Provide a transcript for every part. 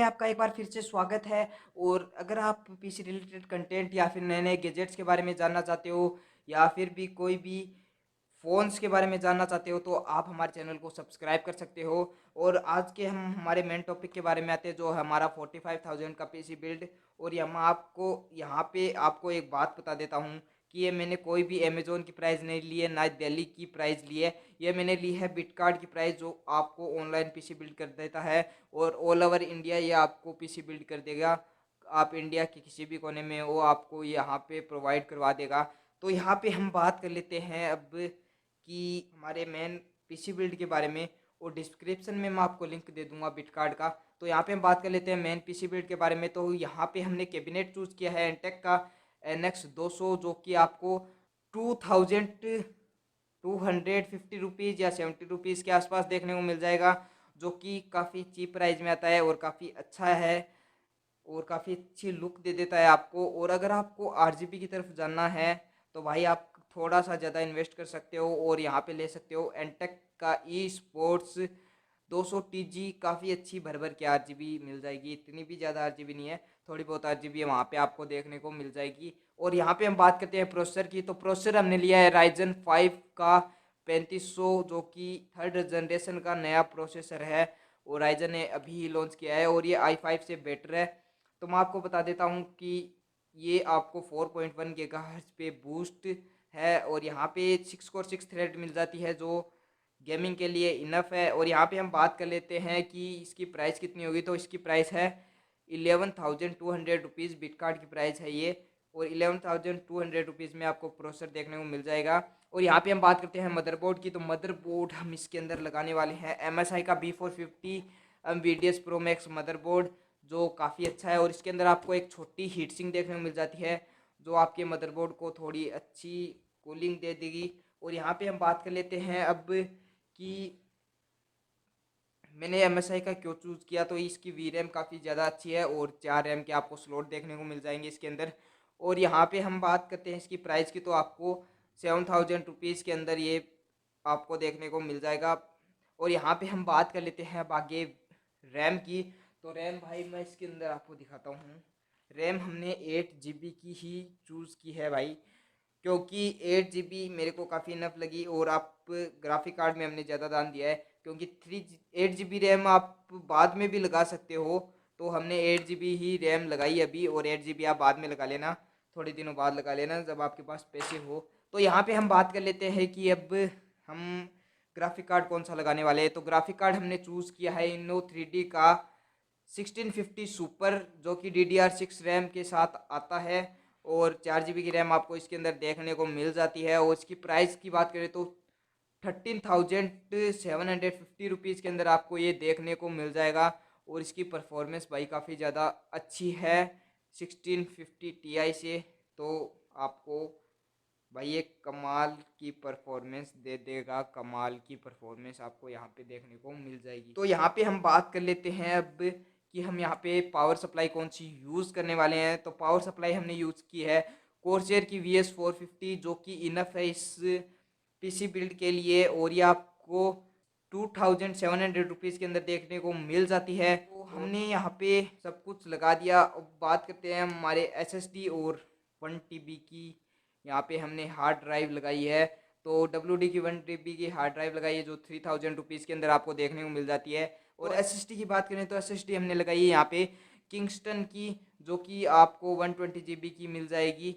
आपका एक बार फिर से स्वागत है। और अगर आप पीसी रिलेटेड कंटेंट या फिर नए नए गैजेट्स के बारे में जानना चाहते हो या फिर भी कोई भी फ़ोन्स के बारे में जानना चाहते हो तो आप हमारे चैनल को सब्सक्राइब कर सकते हो। और आज के हम हमारे मेन टॉपिक के बारे में आते हैं, जो है हमारा 45,000 का पीसी बिल्ड। और ये मैं आपको यहाँ पे आपको एक बात बता देता हूँ कि ये मैंने कोई भी अमेज़ोन की प्राइस नहीं ली है, ना दिल्ली की प्राइस ली है। ये मैंने ली है बिटकार्ड की प्राइस, जो आपको ऑनलाइन पीसी बिल्ड कर देता है और ऑल ओवर इंडिया ये आपको पीसी बिल्ड कर देगा। आप इंडिया के किसी भी कोने में हो, आपको यहाँ पे प्रोवाइड करवा देगा। तो यहाँ पे हम बात कर लेते हैं अब कि हमारे मेन पीसी बिल्ड के बारे में। और डिस्क्रिप्शन में मैं आपको लिंक दे दूंगा बिटकार्ड का। तो यहाँ पे हम बात कर लेते हैं मेन पीसी बिल्ड के बारे में। तो यहाँ पे हमने कैबिनेट चूज़ किया है एंटेक का NX 200, जो कि आपको 2,250 रुपीज़ या 70 रुपीज़ के आसपास देखने को मिल जाएगा, जो कि काफ़ी चीप प्राइस में आता है और काफ़ी अच्छा है और काफ़ी अच्छी लुक दे देता है आपको। और अगर आपको RGB की तरफ जानना है तो भाई आप थोड़ा सा ज़्यादा इन्वेस्ट कर सकते हो और यहाँ पे ले सकते हो एंटेक का E स्पोर्ट्स 200 TG। काफ़ी अच्छी भर भर के RGB मिल जाएगी, इतनी भी ज़्यादा RGB नहीं है, थोड़ी बहुत RGB है वहाँ पे आपको देखने को मिल जाएगी। और यहाँ पे हम बात करते हैं प्रोसेसर की, तो प्रोसेसर हमने लिया है Ryzen 5 का 3500, जो कि थर्ड जनरेशन का नया प्रोसेसर है और राइजन ने अभी लॉन्च किया है और ये i5 से बेटर है। तो मैं आपको बता देता हूँ कि ये आपको 4.1 गीगाहर्ट्ज़ पे बूस्ट है और यहाँ पे 6 कोर 6 थ्रेड मिल जाती है, जो गेमिंग के लिए इनफ है। और यहाँ पे हम बात कर लेते हैं कि इसकी प्राइस कितनी होगी। तो इसकी प्राइस है 11,200 रुपीज़, बिटकार्ड की प्राइस है ये। और 11,200 रुपीज़ में आपको प्रोसेसर देखने को मिल जाएगा। और यहाँ पे हम बात करते हैं मदरबोर्ड की, तो मदरबोर्ड हम इसके अंदर लगाने वाले हैं MSI का B450 MVDS Pro Max motherboard, जो काफ़ी अच्छा है। और इसके अंदर आपको एक छोटी हीट सिंक देखने को मिल जाती है, जो आपके मदरबोर्ड को थोड़ी अच्छी कूलिंग दे देगी। और यहाँ पे हम बात कर लेते हैं अब कि मैंने MSI का क्यों चूज़ किया। तो इसकी वी रैम काफ़ी ज़्यादा अच्छी है और 4 रैम के आपको स्लॉट देखने को मिल जाएंगे इसके अंदर। और यहाँ पे हम बात करते हैं इसकी प्राइस की, तो आपको 7,000 रुपीज़ के अंदर ये आपको देखने को मिल जाएगा। और यहाँ पे हम बात कर लेते हैं अब आगे रैम की। तो रैम भाई मैं इसके अंदर आपको दिखाता हूँ। रैम हमने 8 GB की ही चूज़ की है भाई, क्योंकि 8 GB मेरे को काफ़ी इनफ लगी। और आप ग्राफिक कार्ड में हमने ज़्यादा दाम दिया है, क्योंकि 8 GB रैम आप बाद में भी लगा सकते हो। तो हमने 8 GB ही रैम लगाई अभी, और 8 GB आप बाद में लगा लेना, थोड़े दिनों बाद लगा लेना जब आपके पास पैसे हो। तो यहाँ पे हम बात कर लेते हैं कि अब हम ग्राफिक कार्ड कौन सा लगाने वाले हैं। तो ग्राफिक कार्ड हमने चूज़ किया है Inno 3D का 1650 सुपर, जो कि DDR6 रैम के साथ आता है। और 4 GB की रैम आपको इसके अंदर देखने को मिल जाती है। और इसकी प्राइस की बात करें तो 13,750 रुपीज़ के अंदर आपको ये देखने को मिल जाएगा। और इसकी परफॉर्मेंस भाई काफ़ी ज़्यादा अच्छी है 1650 Ti से। तो आपको भाई एक कमाल की परफॉर्मेंस दे देगा, कमाल की परफॉर्मेंस आपको यहाँ पे देखने को मिल जाएगी। तो यहाँ पे हम बात कर लेते हैं अब कि हम यहाँ पे पावर सप्लाई कौन सी यूज़ करने वाले हैं। तो पावर सप्लाई हमने यूज़ की है कोर्सेर की VS450, जो कि इनफ है इस पीसी बिल्ड के लिए। और ये आपको 2,700 रुपीज़ के अंदर देखने को मिल जाती है। तो हमने यहाँ पे सब कुछ लगा दिया। अब बात करते हैं हमारे SSD और 1 TB की। यहाँ पे हमने हार्ड ड्राइव लगाई है, तो WD की 1 TB की हार्ड ड्राइव लगाई है, जो 3,000 रुपीज़ के अंदर आपको देखने को मिल जाती है। और SSD की बात करें तो SSD हमने लगाई है यहाँ पे किंगस्टन की, जो कि आपको 120 GB की मिल जाएगी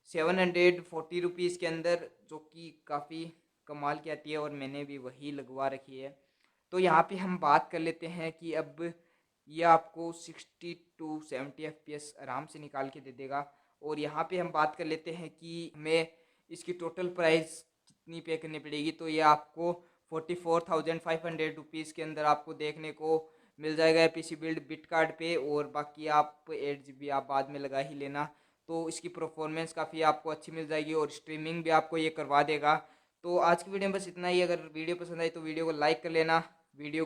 740 रुपीज़ के अंदर, जो कि काफ़ी कमाल की आती है और मैंने भी वही लगवा रखी है। तो यहाँ पे हम बात कर लेते हैं कि अब ये आपको 60 to 70 FPS आराम से निकाल के दे देगा। और यहाँ पे हम बात कर लेते हैं कि हमें इसकी टोटल प्राइस कितनी पे करनी पड़ेगी। तो ये आपको 44,500 रुपीज़ के अंदर आपको देखने को मिल जाएगा पीसी बिल्ड बिट कार्ड पे। और बाकी आप 8 GB आप बाद में लगा ही लेना, तो इसकी परफॉर्मेंस काफ़ी आपको अच्छी मिल जाएगी और स्ट्रीमिंग भी आपको ये करवा देगा। तो आज की वीडियो में बस इतना ही। अगर वीडियो पसंद आई तो वीडियो को लाइक कर लेना, वीडियो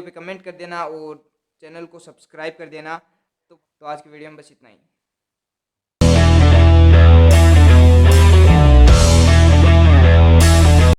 पे कमेंट कर देना और चैनल को सब्सक्राइब कर देना। तो आज की वीडियो में बस इतना ही।